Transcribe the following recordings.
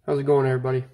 How's it going, everybody?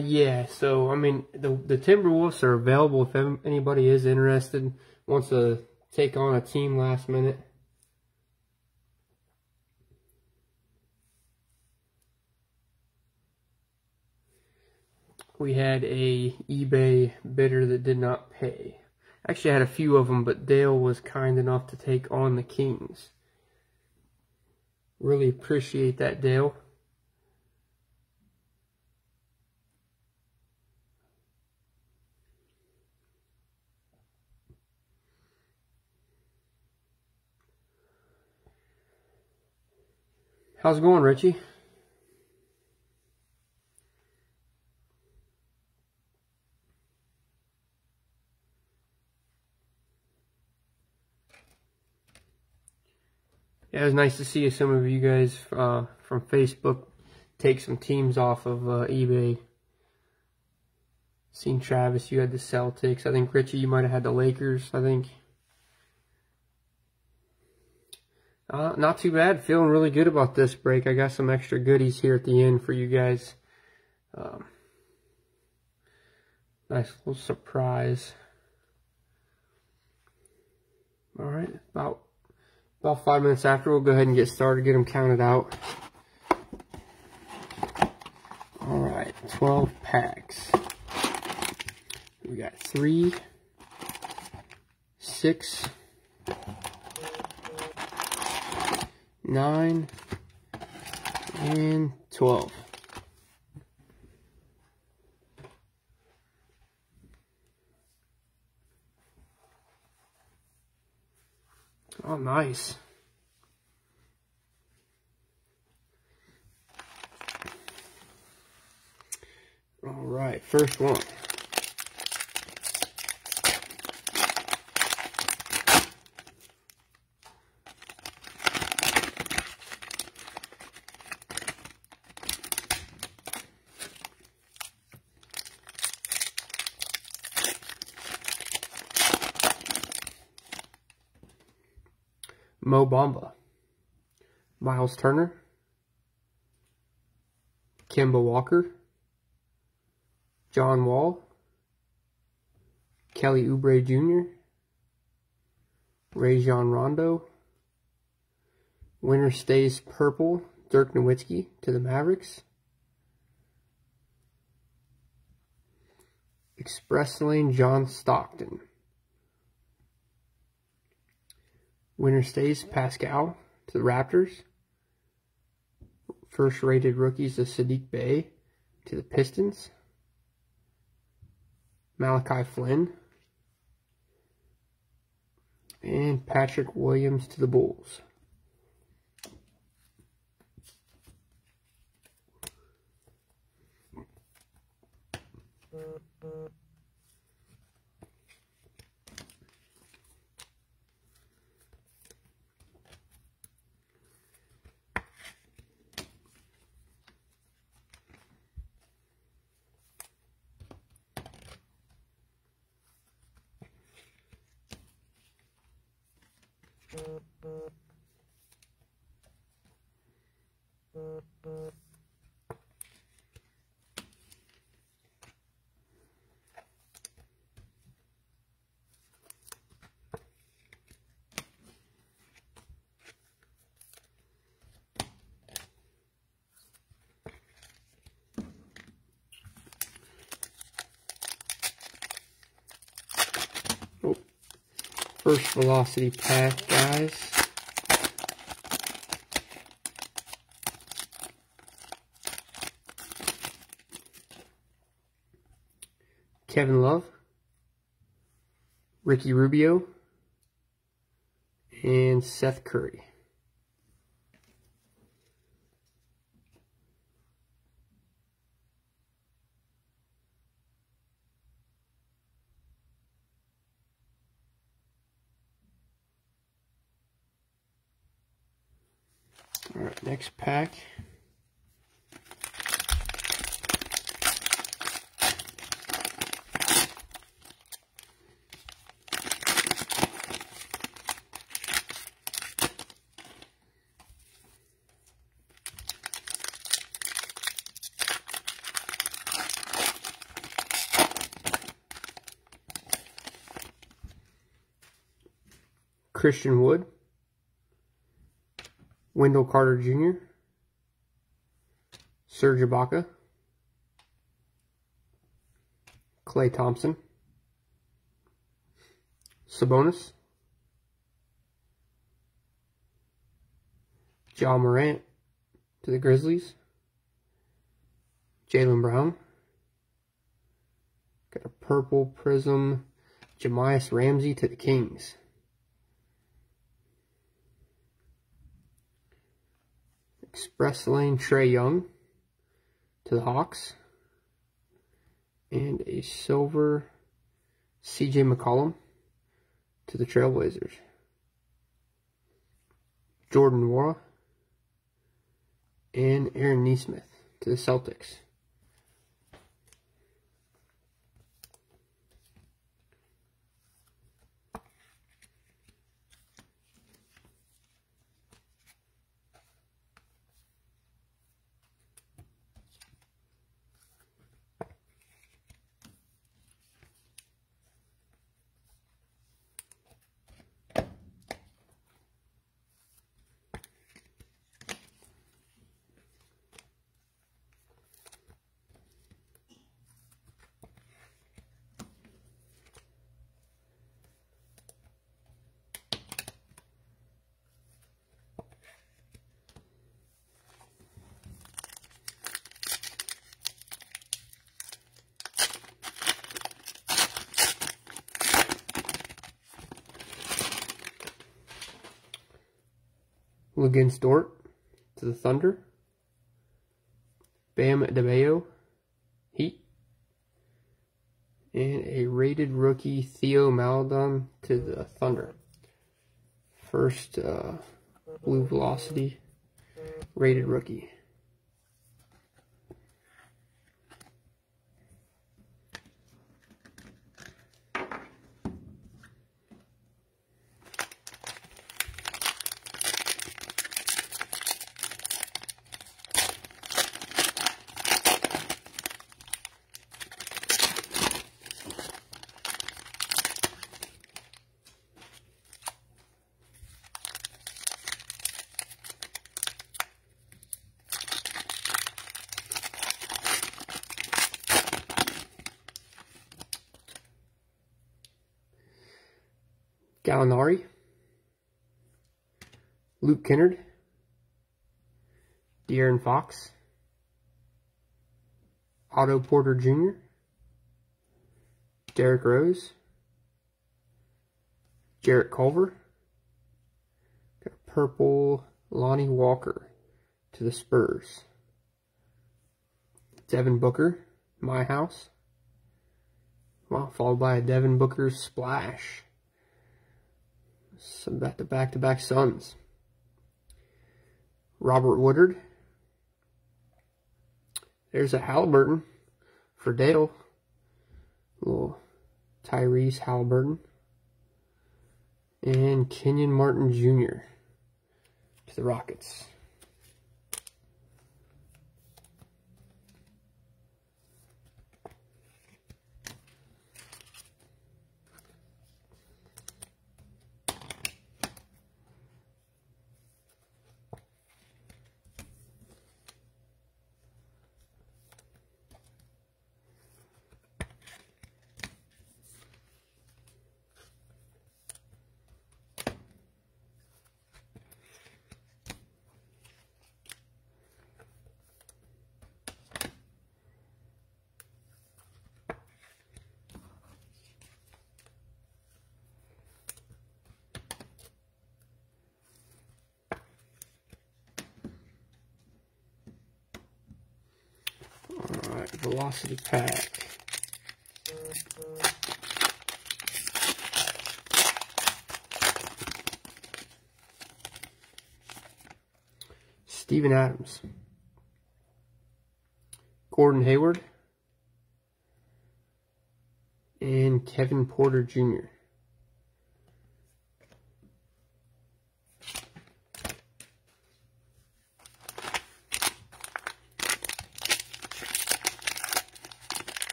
Yeah, so I mean, the Timberwolves are available if anybody is interested, wants to take on a team last minute. We had a eBay bidder that did not pay. Actually, I had a few of them, but Dale was kind enough to take on the Kings. Really appreciate that, Dale. How's it going, Richie? Yeah, it was nice to see some of you guys from Facebook take some teams off of eBay. Seen Travis, you had the Celtics. I think Richie, you might have had the Lakers, I think. Not too bad. Feeling really good about this break. I got some extra goodies here at the end for you guys. Nice little surprise. Alright, about 5 minutes after, we'll go ahead and get started, get them counted out. Alright, 12 packs. We got 3, 6, 9, and 12. Oh, nice. All right, first one. Mo Bamba, Miles Turner, Kemba Walker, John Wall, Kelly Oubre Jr., Rajon Rondo, winner stays purple, Dirk Nowitzki to the Mavericks, Express Lane John Stockton, winner stays Pascal to the Raptors. First rated rookies of Sadiq Bey to the Pistons. Malachi Flynn. And Patrick Williams to the Bulls. First velocity pack, guys. Kevin Love, Ricky Rubio, and Seth Curry. All right, next pack. Christian Wood, Wendell Carter Jr., Serge Ibaka, Klay Thompson, Sabonis, Ja Morant to the Grizzlies, Jaylen Brown, got a purple prism, Jamias Ramsey to the Kings. Express Lane Trae Young to the Hawks. And a silver CJ McCollum to the Trailblazers. Jordan Nwora and Aaron Nesmith to the Celtics. Luguentz Dort to the Thunder. Bam Adebayo, Heat. And a rated rookie, Theo Maledon to the Thunder. First blue velocity rated rookie. Gallinari, Luke Kennard, De'Aaron Fox, Otto Porter Jr., Derrick Rose, Jarrett Culver, got a purple Lonnie Walker to the Spurs, Devin Booker, My House, well, followed by a Devin Booker splash. Some back-to-back Suns. Robert Woodard. There's a Halliburton for Dale. Little Tyrese Halliburton. And Kenyon Martin Jr. to the Rockets. Velocity Pack. Steven Adams. Gordon Hayward. And Kevin Porter Jr.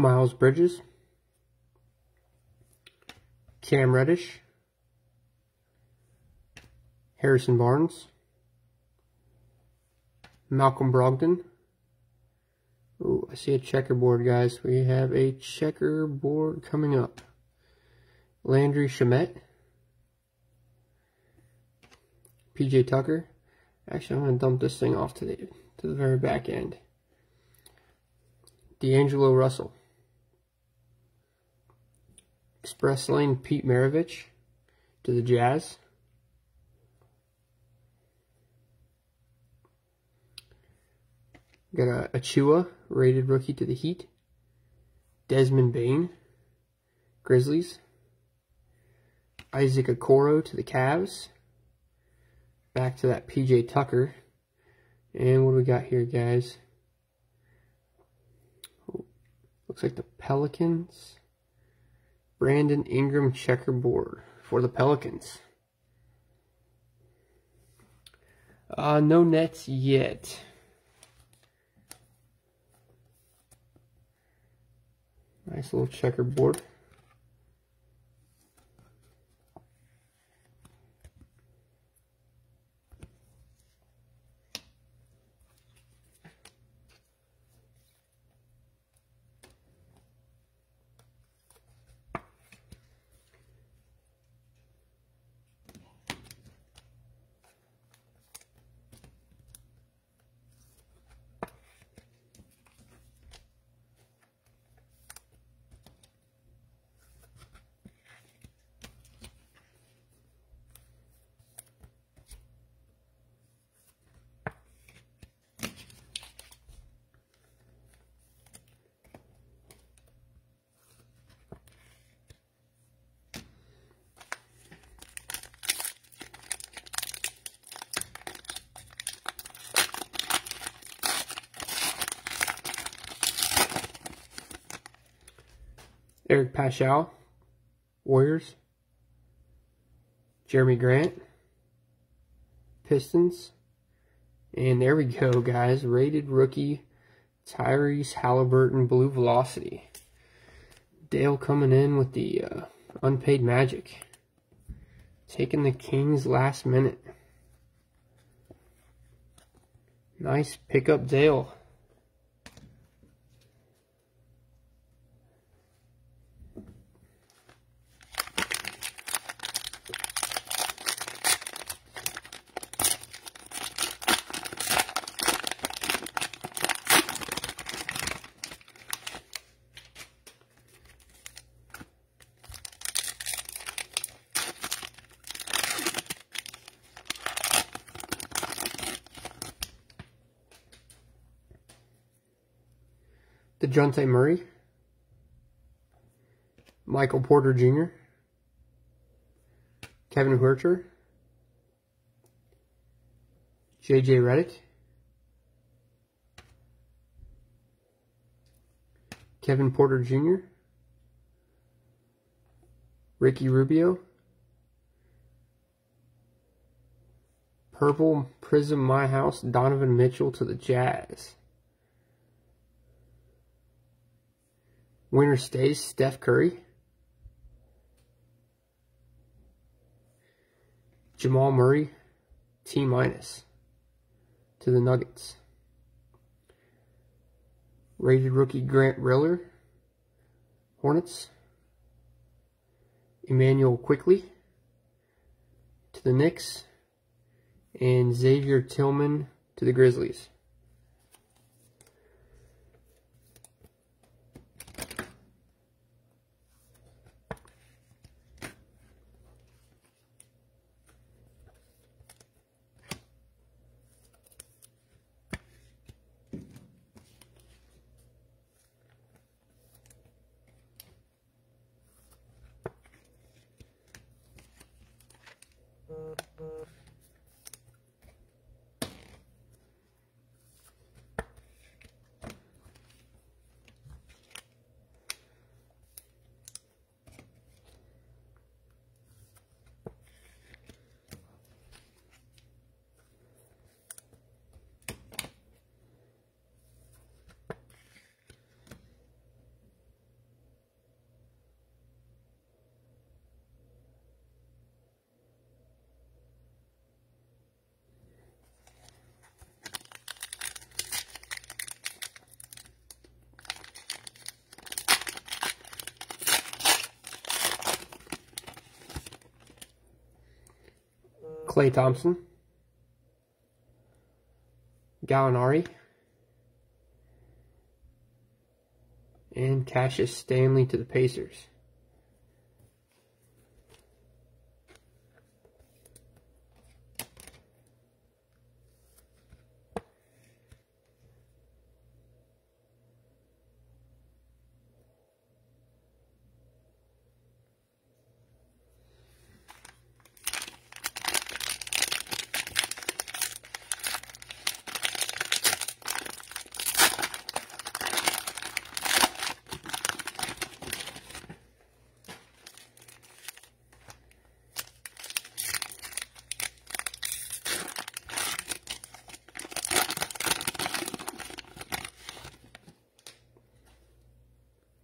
Miles Bridges, Cam Reddish, Harrison Barnes, Malcolm Brogdon. Ooh, I see a checkerboard, guys. We have a checkerboard coming up. Landry Shamet, PJ Tucker. Actually, I'm going to dump this thing off to the very back end. D'Angelo Russell. Express Lane Pete Maravich to the Jazz. Got a Achua, rated rookie to the Heat. Desmond Bane, Grizzlies. Isaac Okoro to the Cavs. Back to that PJ Tucker. And what do we got here, guys? Looks like the Pelicans. Brandon Ingram checkerboard for the Pelicans. No Nets yet. Nice little checkerboard. Eric Paschal, Warriors. Jeremy Grant, Pistons. And there we go, guys. Rated rookie, Tyrese Halliburton, Blue Velocity. Dale coming in with the unpaid magic. Taking the Kings last minute. Nice pickup, Dale. DeJounte Murray, Michael Porter Jr., Kevin Huerter, JJ Redick, Kevin Porter Jr., Ricky Rubio, Purple Prism My House, Donovan Mitchell to the Jazz. Winner stays, Steph Curry. Jamal Murray, T- to the Nuggets. Rated rookie Grant Riller, Hornets. Emmanuel Quickly to the Knicks. And Xavier Tillman to the Grizzlies. Klay Thompson, Gallinari, and Cassius Stanley to the Pacers.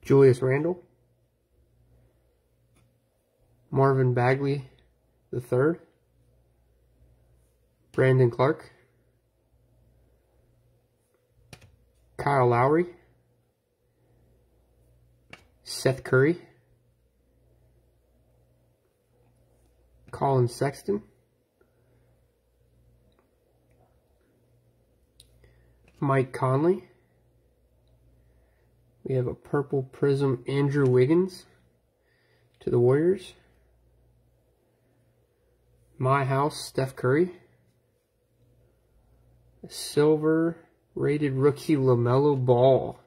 Julius Randle, Marvin Bagley III, Brandon Clark, Kyle Lowry, Seth Curry, Colin Sexton, Mike Conley. We have a purple prism Andrew Wiggins to the Warriors. My House Steph Curry. A silver rated rookie LaMelo Ball.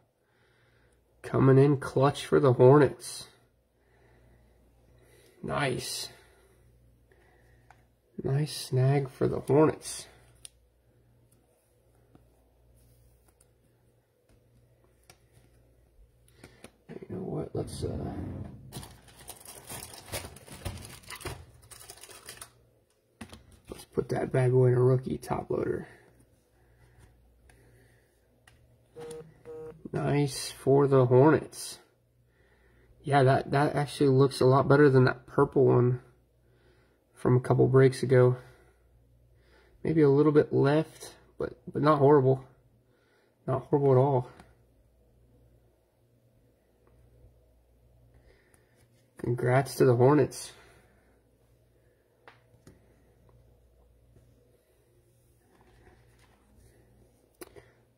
Coming in clutch for the Hornets. Nice. Nice snag for the Hornets. You know what, let's put that bad boy in a rookie top loader. Nice for the Hornets. Yeah, that actually looks a lot better than that purple one from a couple breaks ago. Maybe a little bit left, but not horrible. Not horrible at all. Congrats to the Hornets.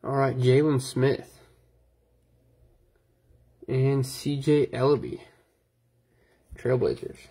All right, Jalen Smith and CJ Ellaby, Trailblazers.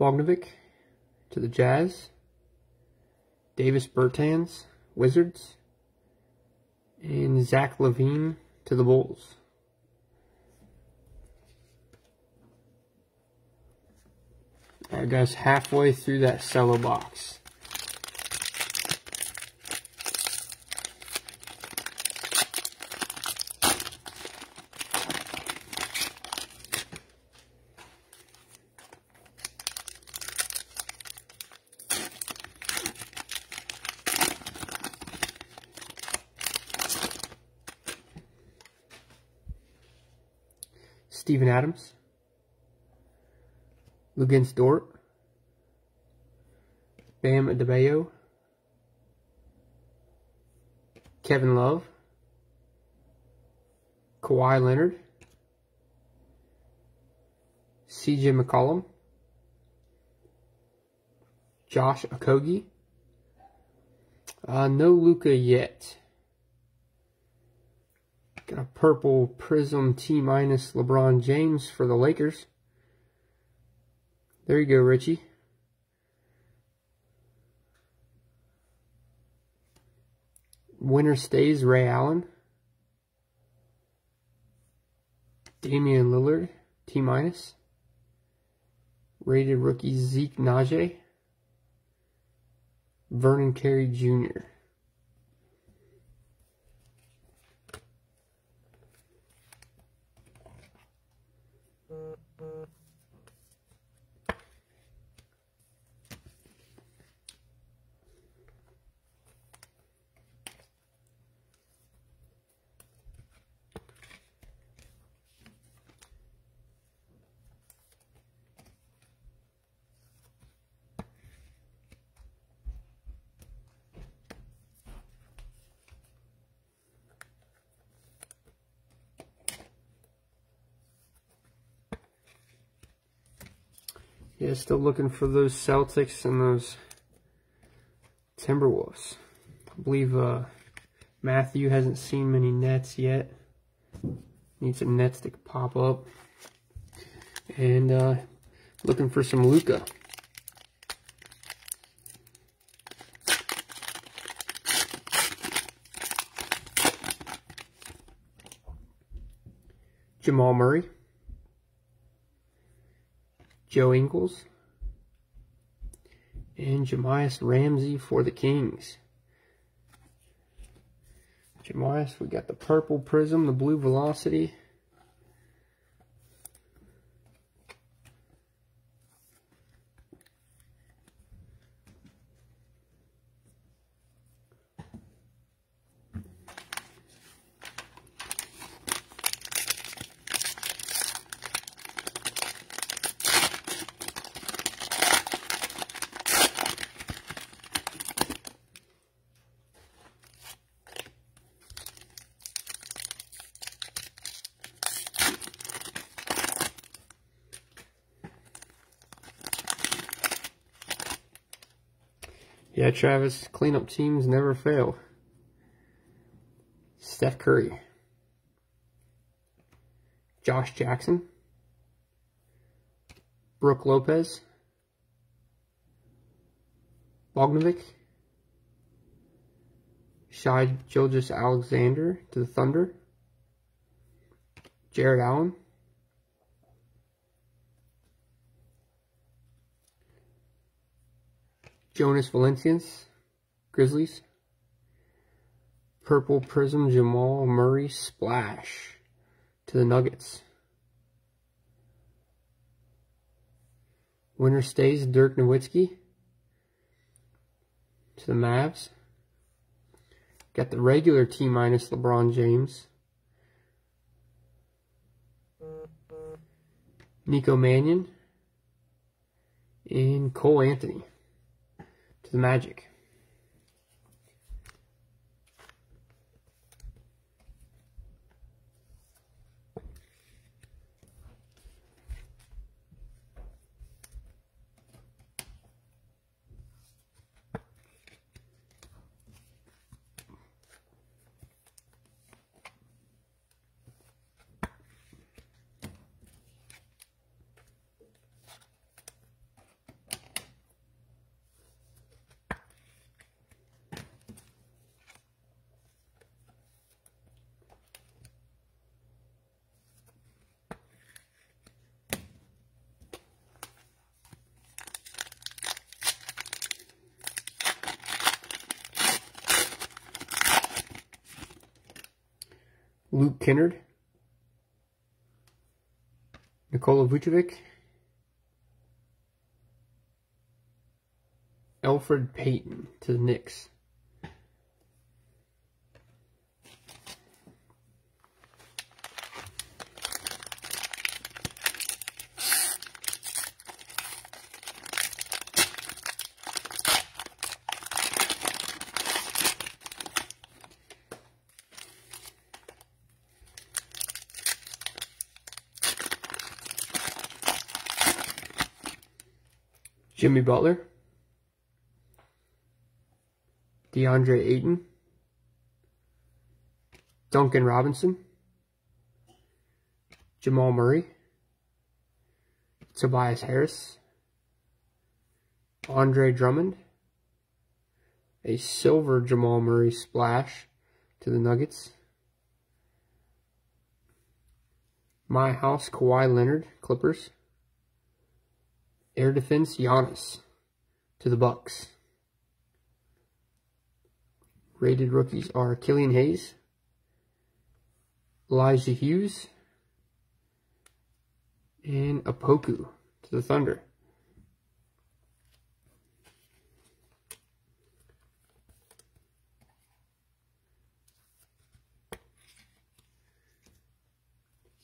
Bogdanovic to the Jazz. Davis Bertans, Wizards. And Zach LaVine to the Bulls. Alright guys, halfway through that Cello box. Steven Adams, Luguentz Dort, Bam Adebayo, Kevin Love, Kawhi Leonard, CJ McCollum, Josh Okogie. No Luka yet. Got a purple Prism T- LeBron James for the Lakers. There you go, Richie. Winner stays Ray Allen. Damian Lillard, T-. Rated rookie Zeke Najee. Vernon Carey Jr. Yeah, still looking for those Celtics and those Timberwolves. I believe Matthew hasn't seen many Nets yet. Needs some Nets to pop up. And looking for some Luka. Jamal Murray. Joe Ingles, and Jamias Ramsey for the Kings. Jamias, we got the purple Prism, the blue Velocity. Yeah, Travis, cleanup teams never fail. Steph Curry. Josh Jackson. Brooke Lopez. Bogdanovic. Shai Gilgeous-Alexander to the Thunder. Jared Allen. Jonas Valanciunas, Grizzlies. Purple Prism Jamal Murray Splash to the Nuggets. Winner stays Dirk Nowitzki to the Mavs. Got the regular T- LeBron James. Nico Mannion and Cole Anthony to the Magic. Luke Kennard, Nikola Vucevic, Elfrid Payton to the Knicks. Jimmy Butler, DeAndre Ayton, Duncan Robinson, Jamal Murray, Tobias Harris, Andre Drummond, a silver Jamal Murray splash to the Nuggets, My House Kawhi Leonard, Clippers, Air Defense Giannis to the Bucks. Rated rookies are Killian Hayes, Elijah Hughes, and Opoku to the Thunder.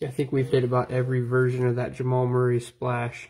Yeah, I think we've hit about every version of that Jamal Murray splash.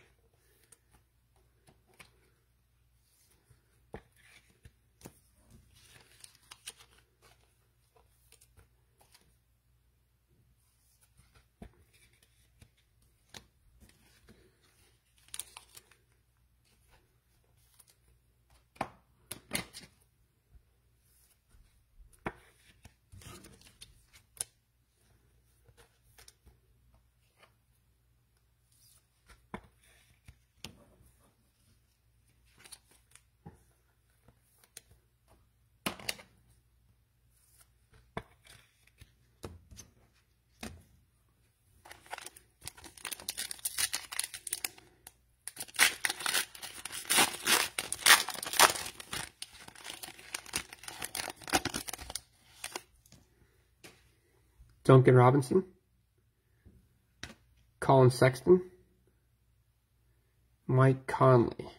Duncan Robinson, Colin Sexton, Mike Conley.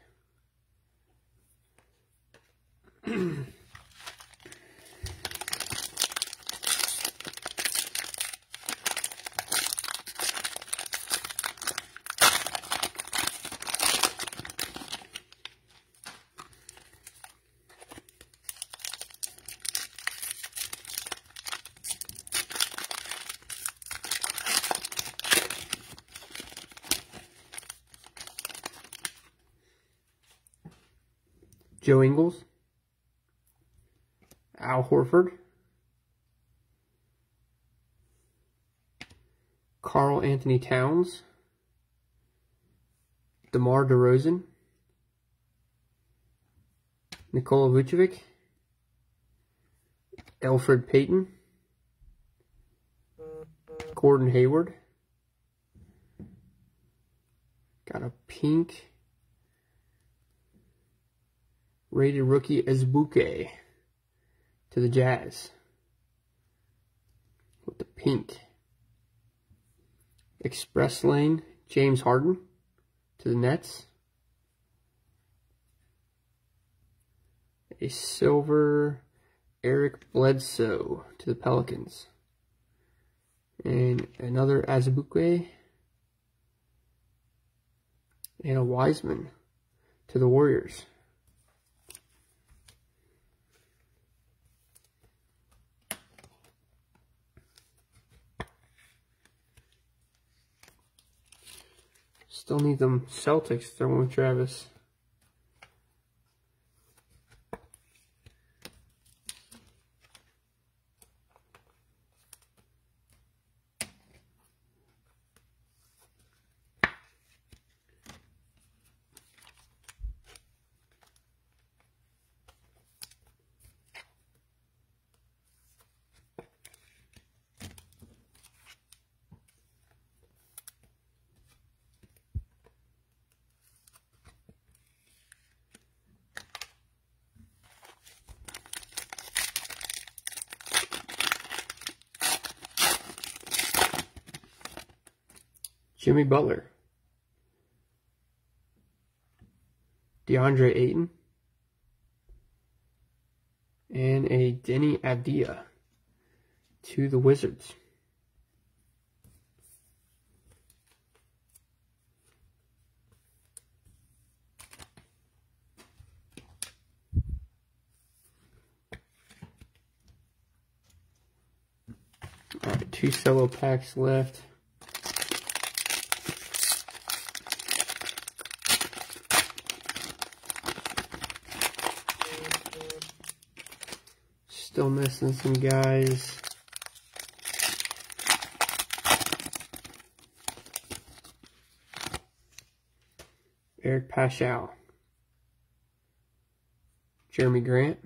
Joe Ingles, Al Horford, Karl Anthony Towns, DeMar DeRozan, Nikola Vucevic, Elfrid Payton, Gordon Hayward, got a pink rated rookie Ezbuke to the Jazz with the pink. Express Lane James Harden to the Nets. A silver Eric Bledsoe to the Pelicans. And another Ezbuke. And a Wiseman to the Warriors. Still need them Celtics throwing with Travis. Jimmy Butler, DeAndre Ayton, and a Denny Avdia to the Wizards. Alright, 2 Cello packs left. Still missing some guys. Eric Paschal, Jeremy Grant,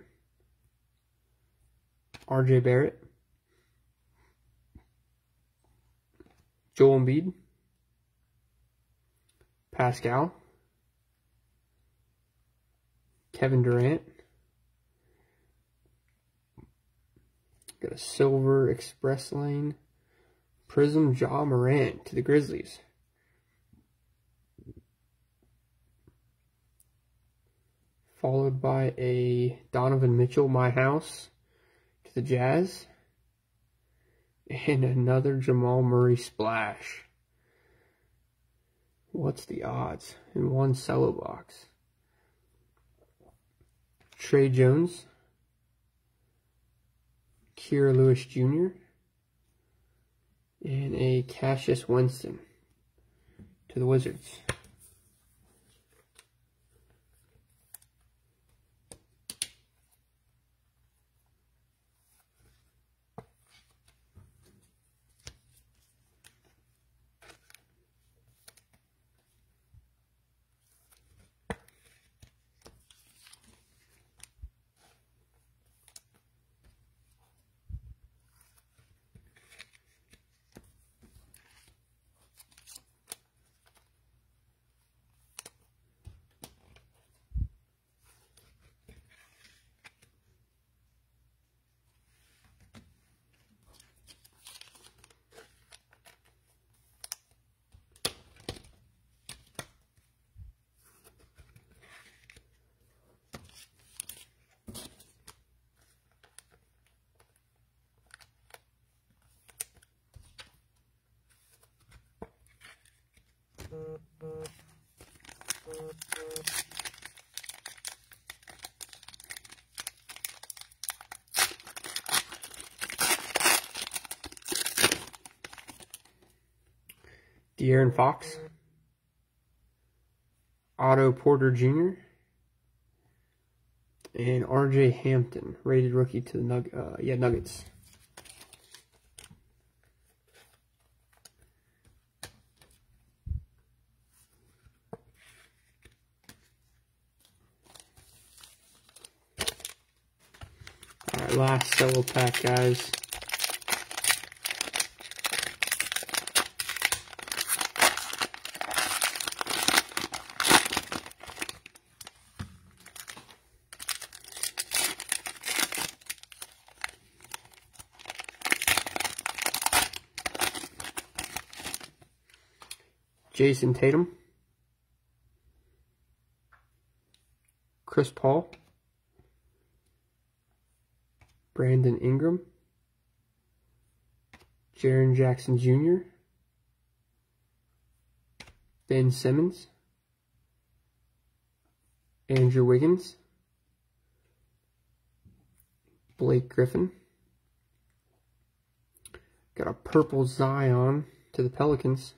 RJ Barrett, Joel Embiid, Pascal, Kevin Durant. Got a silver express lane Prism Ja Morant to the Grizzlies. Followed by a Donovan Mitchell My House to the Jazz. And another Jamal Murray splash. What's the odds? In 1 Cello box. Trey Jones, Kira Lewis Jr., and a Cassius Winston to the Wizards. De'Aaron Fox, Otto Porter Jr., and RJ Hampton, rated rookie to the Nuggets. Alright, last Cello pack, guys. Jason Tatum, Chris Paul, Brandon Ingram, Jaren Jackson Jr., Ben Simmons, Andrew Wiggins, Blake Griffin. Got a purple Zion to the Pelicans.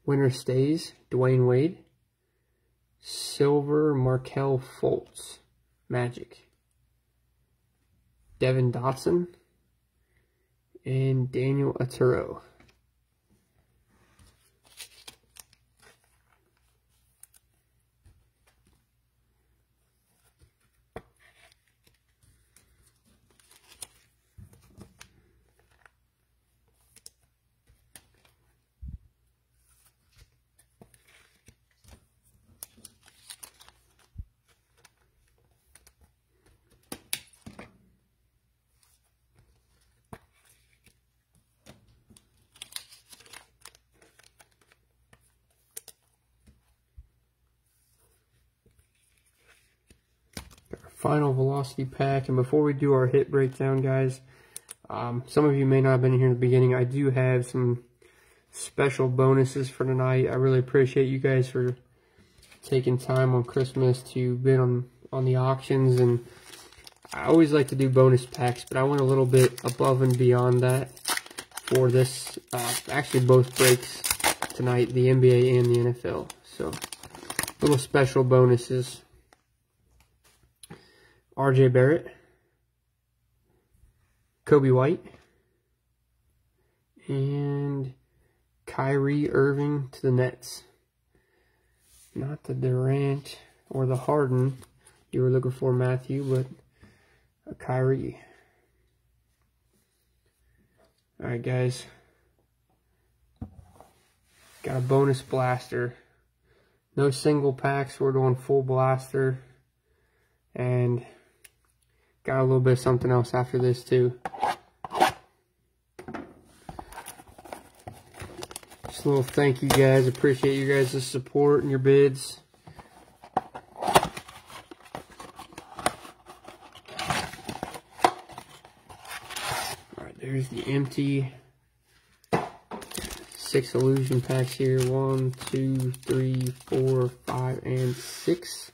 Winner stays, Dwayne Wade. Silver, Markelle Fultz, Magic. Devin Dotson. And Daniel Otero. final velocity pack. And before we do our hit breakdown, guys, some of you may not have been here in the beginning. I do have some special bonuses for tonight. I really appreciate you guys for taking time on Christmas to bid on the auctions, and I always like to do bonus packs, but I went a little bit above and beyond that for this. Actually, both breaks tonight, the NBA and the NFL. So, little special bonuses. RJ Barrett, Kobe White, and Kyrie Irving to the Nets. Not the Durant or the Harden you were looking for, Matthew, but a Kyrie. Alright, guys. Got a bonus blaster. No single packs. We're doing full blaster. And got a little bit of something else after this, too. Just a little thank you, guys. Appreciate you guys' support and your bids. There's the empty 6 illusion packs here. 1, 2, 3, 4, 5, and 6.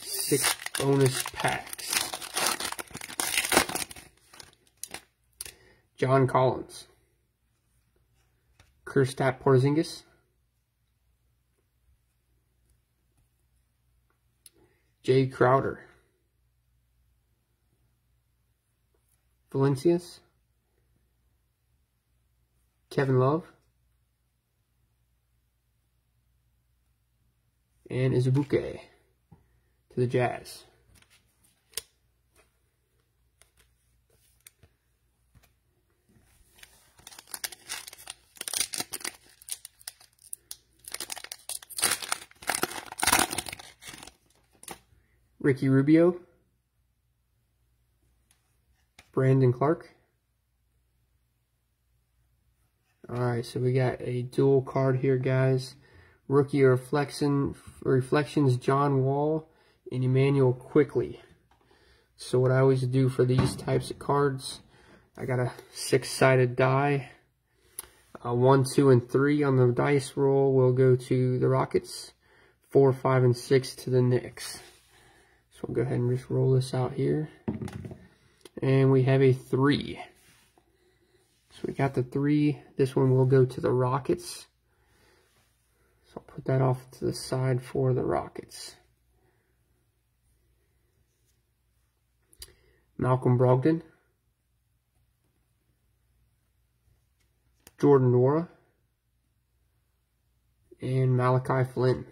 6 bonus packs. John Collins, Kristaps Porzingis, Jay Crowder, Valencius, Kevin Love, and Izubuke to the Jazz. Ricky Rubio, Brandon Clark. Alright, so we got a dual card here, guys. Rookie Reflections John Wall and Emmanuel Quickly. So what I always do for these types of cards, I got a 6-sided die. 1, 2, and 3 on the dice roll will go to the Rockets. 4, 5, and 6 to the Knicks. So we'll go ahead and just roll this out here. And we have a 3. So we got the 3. This one will go to the Rockets. So I'll put that off to the side for the Rockets. Malcolm Brogdon, Jordan Nwora, and Malachi Flynn.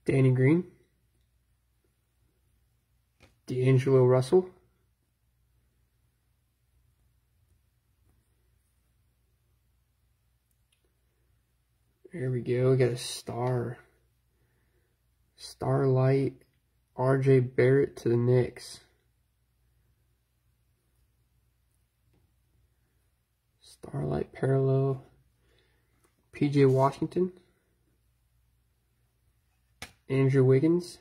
Danny Green, D'Angelo Russell, there we go. We got a Starlight, RJ Barrett to the Knicks. Starlight parallel, PJ Washington, Andrew Wiggins,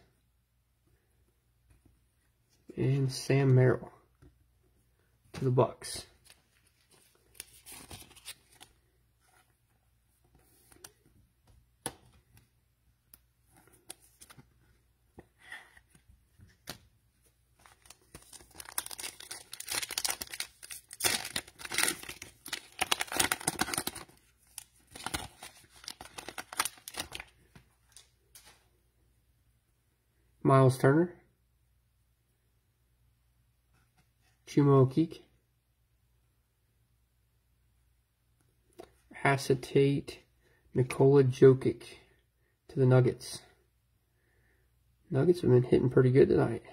and Sam Merrill to the Bucks. Miles Turner, Chuma Okeke, Acetate Nikola Jokic to the Nuggets. Nuggets have been hitting pretty good tonight.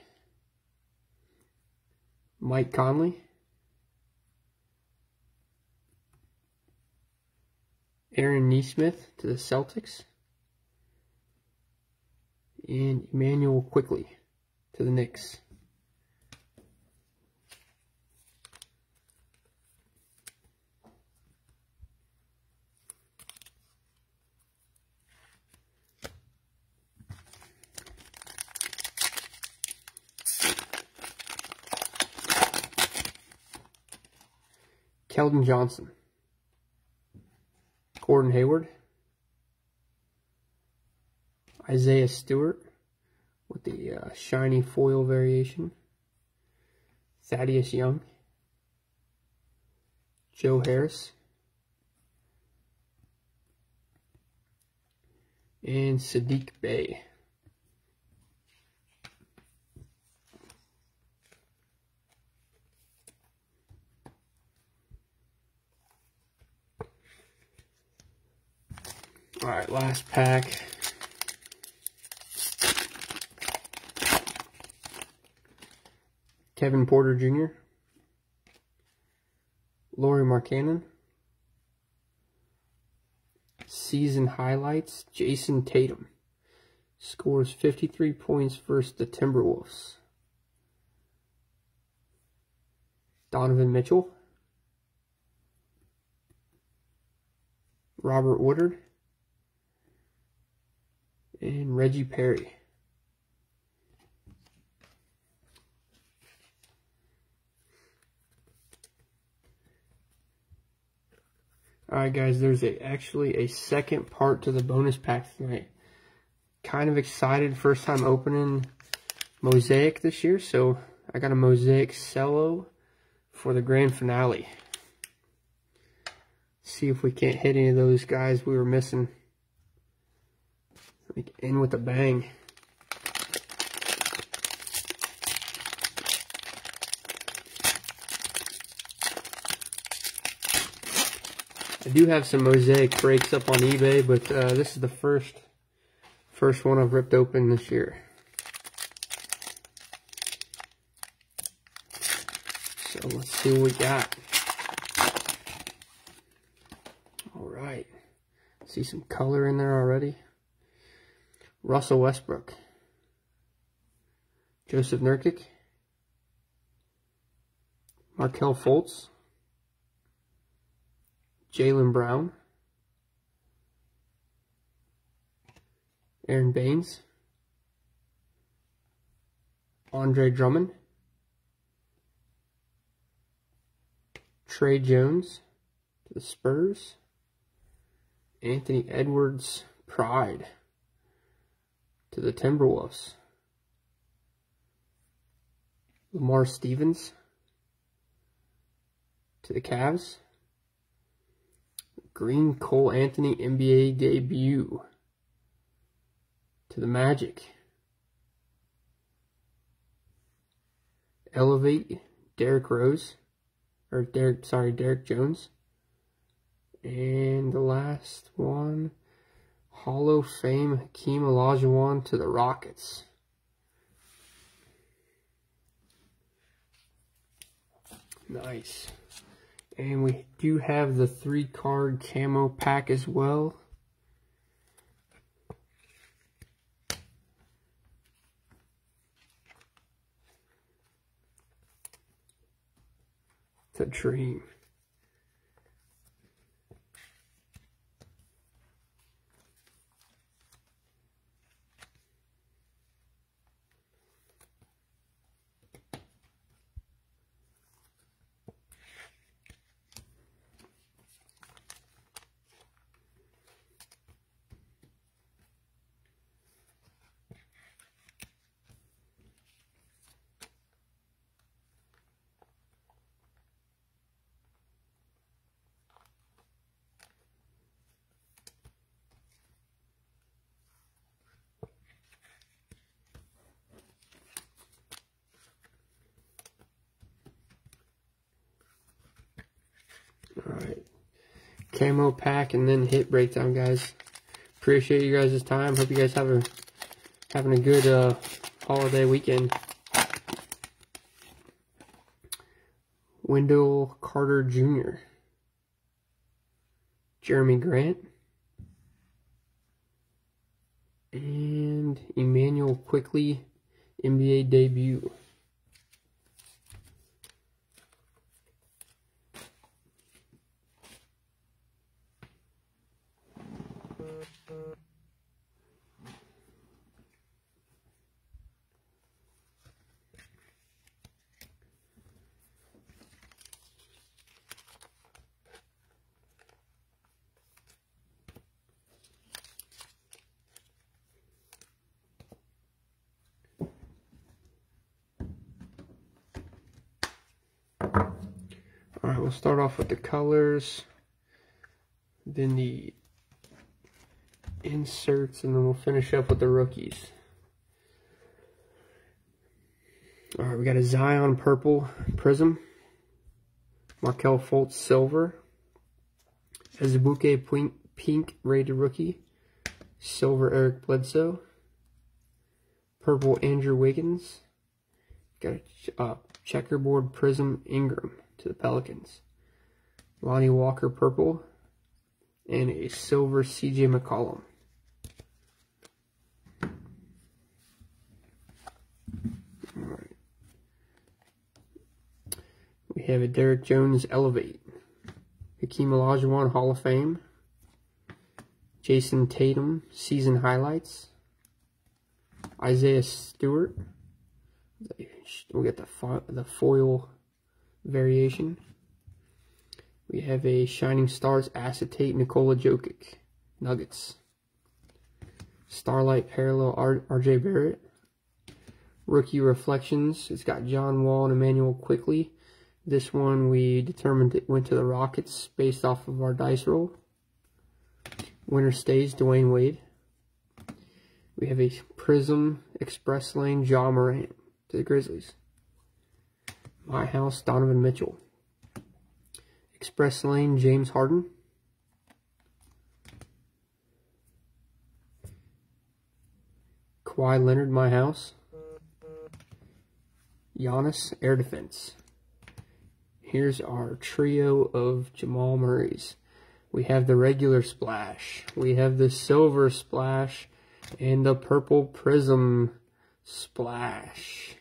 Mike Conley. Aaron Nesmith to the Celtics. And Emmanuel Quickly to the Knicks. Keldon Johnson. Gordon Hayward. Isaiah Stewart with the shiny foil variation. Thaddeus Young. Joe Harris. And Sadiq Bey. All right, last pack. Kevin Porter Jr. Lauri Markkanen. Season highlights, Jason Tatum. Scores 53 points versus the Timberwolves. Donovan Mitchell. Robert Woodard. And Reggie Perry. Alright guys, there's actually a second part to the bonus pack tonight. Kind of excited, first time opening Mosaic this year, so I got a Mosaic Cello for the grand finale. See if we can't hit any of those guys we were missing. In with a bang. I do have some Mosaic breaks up on eBay, but this is the first one I've ripped open this year. So let's see what we got. All right, see some color in there already. Russell Westbrook, Joseph Nurkic, Markelle Fultz, Jaylen Brown, Aaron Baines, Andre Drummond, Trey Jones to the Spurs, Anthony Edwards Pride to the Timberwolves, Lamar Stevens to the Cavs, Green Cole Anthony NBA debut to the Magic, Elevate Derrick Jones, and the last one, Hall of Fame Hakeem Olajuwon to the Rockets. Nice. And we do have the 3-card Camo Pack as well. It's a dream. Camo Pack and then hit breakdown, guys. Appreciate you guys' time. Hope you guys having a good holiday weekend. Wendell Carter Jr., Jeremy Grant, and Emmanuel Quickly, NBA debut. Alright, we'll start off with the colors, then the inserts, and then we'll finish up with the rookies. Alright, we got a Zion Purple Prism, Markelle Fultz Silver, Azubuike Pink Rated Rookie, Silver Eric Bledsoe, Purple Andrew Wiggins, got a Checkerboard Prism Ingram to the Pelicans, Lonnie Walker Purple, and a Silver CJ McCollum. Alright. We have a Derrick Jones Elevate, Hakeem Olajuwon Hall of Fame, Jason Tatum Season Highlights, Isaiah Stewart. We'll get the foil variation. We have a Shining Stars Acetate Nikola Jokic Nuggets, Starlight Parallel RJ Barrett, Rookie Reflections. It's got John Wall and Emmanuel Quickly. This one we determined it went to the Rockets based off of our dice roll. Winner Stays Dwayne Wade. We have a Prism Express Lane Ja Morant to the Grizzlies. My House Donovan Mitchell. Express Lane James Harden. Kawhi Leonard My House. Giannis Air Defense. Here's our trio of Jamal Murrays. We have the regular splash, we have the silver splash, and the purple prism splash.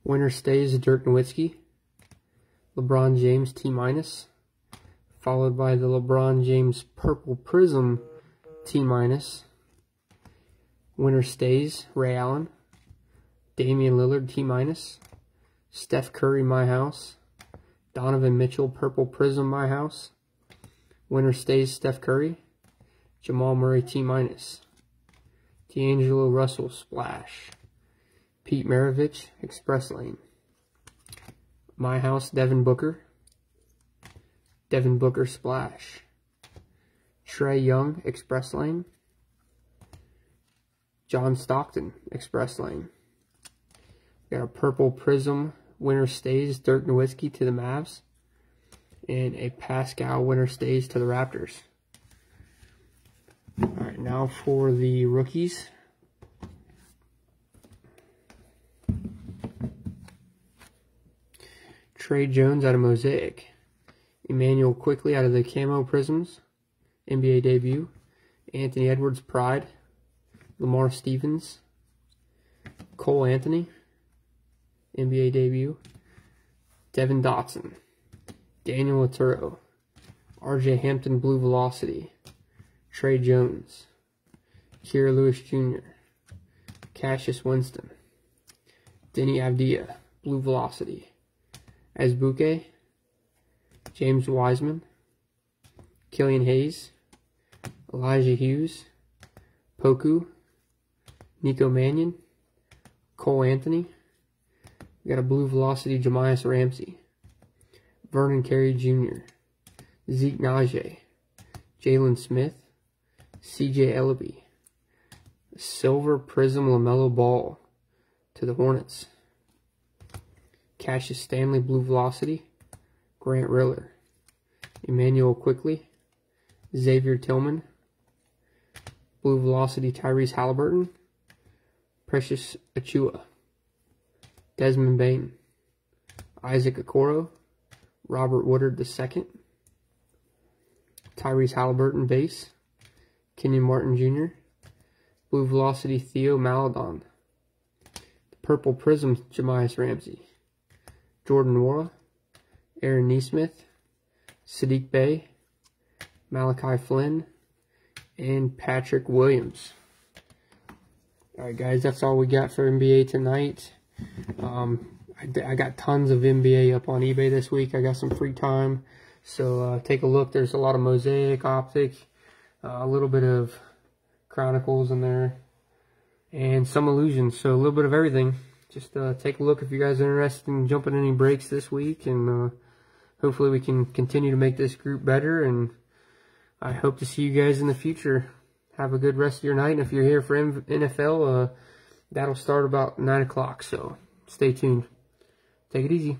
Winner stays Dirk Nowitzki, LeBron James T-, followed by the LeBron James purple prism T-. Winner stays Ray Allen, Damian Lillard T-, Steph Curry My House, Donovan Mitchell purple prism My House. Winner stays Steph Curry, Jamal Murray T-, D'Angelo Russell splash, Pete Maravich Express Lane. My House Devin Booker, Devin Booker splash, Trae Young Express Lane, John Stockton Express Lane. We got a purple prism winner stays Dirk Nowitzki to the Mavs, and a Pascal winner stays to the Raptors. Alright, now for the rookies. Trey Jones out of Mosaic, Emmanuel Quickly out of the Camo Prisms, NBA debut, Anthony Edwards Pride, Lamar Stevens, Cole Anthony, NBA debut, Devin Dotson, Daniel Otero, RJ Hampton Blue Velocity, Trey Jones, Kira Lewis Jr., Cassius Winston, Denny Avdia Blue Velocity, Azubuike, James Wiseman, Killian Hayes, Elijah Hughes, Poku, Nico Mannion, Cole Anthony. We got a Blue Velocity Jamias Ramsey, Vernon Carey Jr., Zeke Najee, Jalen Smith, CJ Ellaby, Silver Prism LaMelo Ball to the Hornets, Cassius Stanley Blue Velocity, Grant Riller, Emmanuel Quickly, Xavier Tillman, Blue Velocity Tyrese Halliburton, Precious Achua, Desmond Bain, Isaac Okoro, Robert Woodard II, Tyrese Halliburton base, Kenyon Martin Jr., Blue Velocity Theo Maladon, Purple Prism Jamias Ramsey, Jordan Nwora, Aaron Nesmith, Sadiq Bey, Malachi Flynn, and Patrick Williams. Alright guys, that's all we got for NBA tonight. I got tons of NBA up on eBay this week. I got some free time. So take a look. There's a lot of Mosaic, Optic, a little bit of Chronicles in there, and some Illusions. So a little bit of everything. Just take a look if you guys are interested in jumping any breaks this week. And hopefully we can continue to make this group better. And I hope to see you guys in the future. Have a good rest of your night. And if you're here for NFL, that'll start about 9 o'clock. So stay tuned. Take it easy.